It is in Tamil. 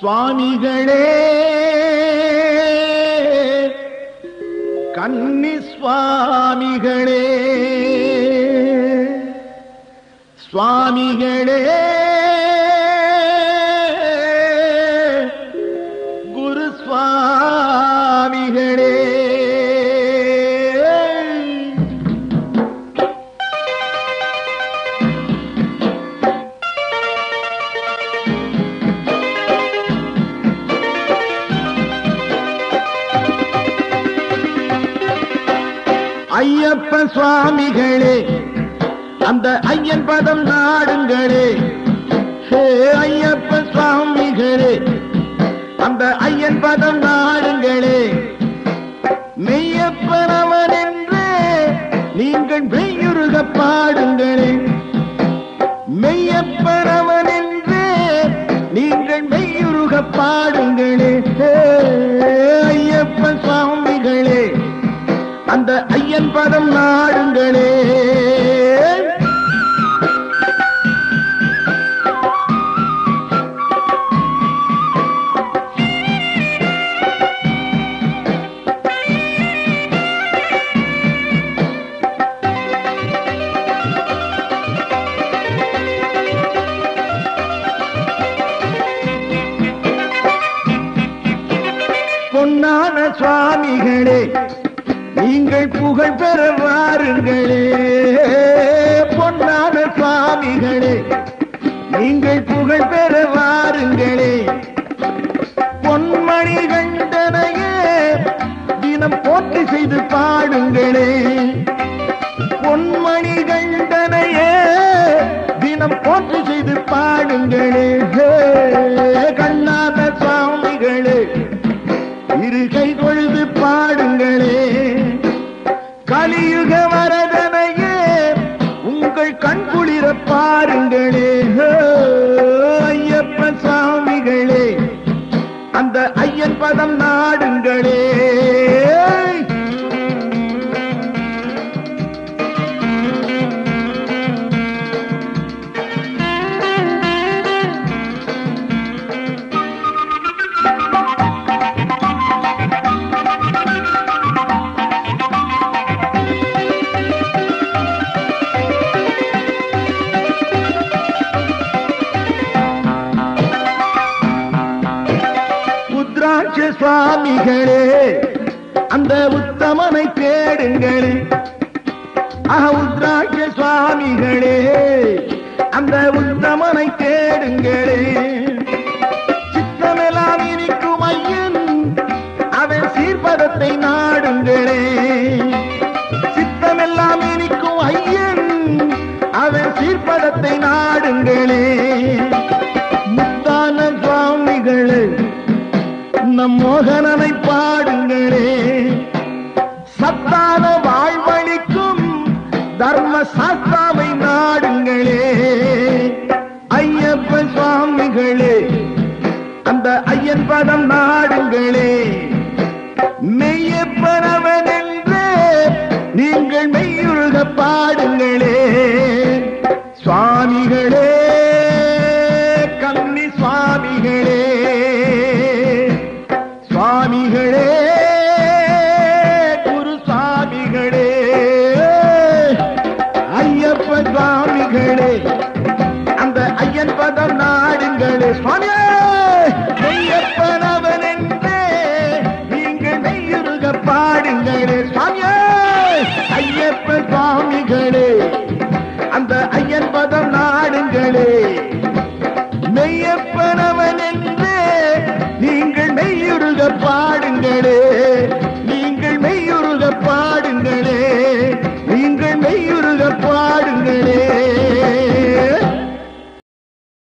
சுவாமிகளே கன்னி சுவாமிகளே சுவாமிகளே குரு சுவாமிகளே ஐயப்ப சுவாமிகளே அந்த ஐயன் பதம் நாடுங்களே. ஹே ஐயப்ப சுவாமிகளே அந்த ஐயன் பதம் நாடுங்களே. மெய்யப்பனவன் என்றே நீங்கள் மெய்யுருக பாடுங்களே. மெய்யப்பனவன் என்றே நீங்கள் மெய்யுருக பாடுங்களே. ஹே ஐயப்ப சுவாமிகளே அந்த ஐயன் பதம் நாடுங்களே. பொன்னான சுவாமிகளே நீங்கள் புகழ் பெற வாருங்களே. பொன்னான சுவாமிகளே நீங்கள் புகழ் பெற வாருங்களே. பொன்மணி கண்டனையே தினம் போற்றி செய்து பாடுங்களே. பொன்மணி கண்டனையே தினம் போற்றி செய்து பாடுங்களே. கண்ணாத சுவாமிகளே இருகை தொழுது பாடுங்களே. கலியுக வரதனையே உங்கள் கண் குளிர பாருங்களே. ஐயப்ப சுவாமிகளே அந்த ஐயன் பதம் நாடுங்களே. சுவாமிகளே அந்த உத்தமனை தேடுங்களே. உத்ராட்ச சுவாமிகளே அந்த உத்தமனை தேடுங்களே. சித்தமெல்லாம் இனிக்கும் ஐயன் அவன் சீர்பதத்தை நாடுங்களே. சித்தமெல்லாம் இனிக்கும் ஐயன் அவன் சீர்பதத்தை நாடுங்களே. முத்தான சுவாமிகளே நம் மோகனனை பாடுங்களே. சத்தான வாழ்வழிக்கும் தர்ம சாஸ்தாவை நாடுங்களே. ஐயப்ப சுவாமிகளே அந்த ஐயன் பதம் நாடுங்களே. மெய்யப்பனவன் என்றே நீங்கள் மெய்யுருக பாடுங்களே.